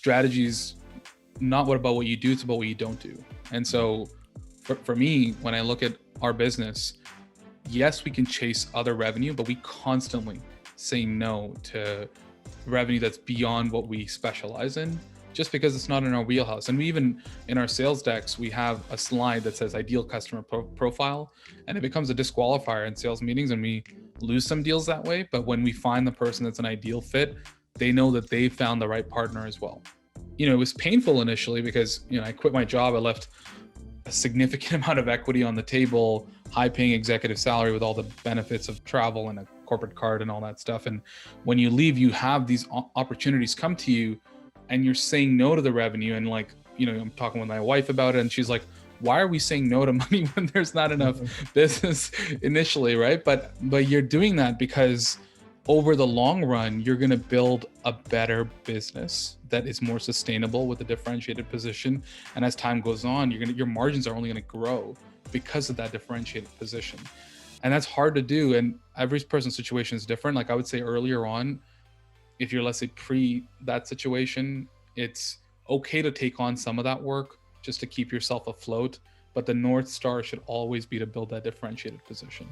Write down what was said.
strategies not what about what you do, it's about what you don't do. And so for me, when I look at our business, yes, we can chase other revenue, but we constantly say no to revenue that's beyond what we specialize in, just because it's not in our wheelhouse. And we even, in our sales decks, we have a slide that says ideal customer profile, and it becomes a disqualifier in sales meetings, and we lose some deals that way. But when we find the person that's an ideal fit, they know that they found the right partner as well. It was painful initially because, I quit my job. I left a significant amount of equity on the table, high paying executive salary with all the benefits of travel and a corporate card and all that stuff. And when you leave, you have these opportunities come to you and you're saying no to the revenue. And I'm talking with my wife about it and she's like, why are we saying no to money when there's not enough business initially, right? But you're doing that because over the long run, you're going to build a better business that is more sustainable with a differentiated position. And as time goes on, your margins are only going to grow because of that differentiated position. And that's hard to do. And every person's situation is different. Like I would say earlier on, if you're, let's say, pre that situation, it's okay to take on some of that work just to keep yourself afloat. But the North Star should always be to build that differentiated position.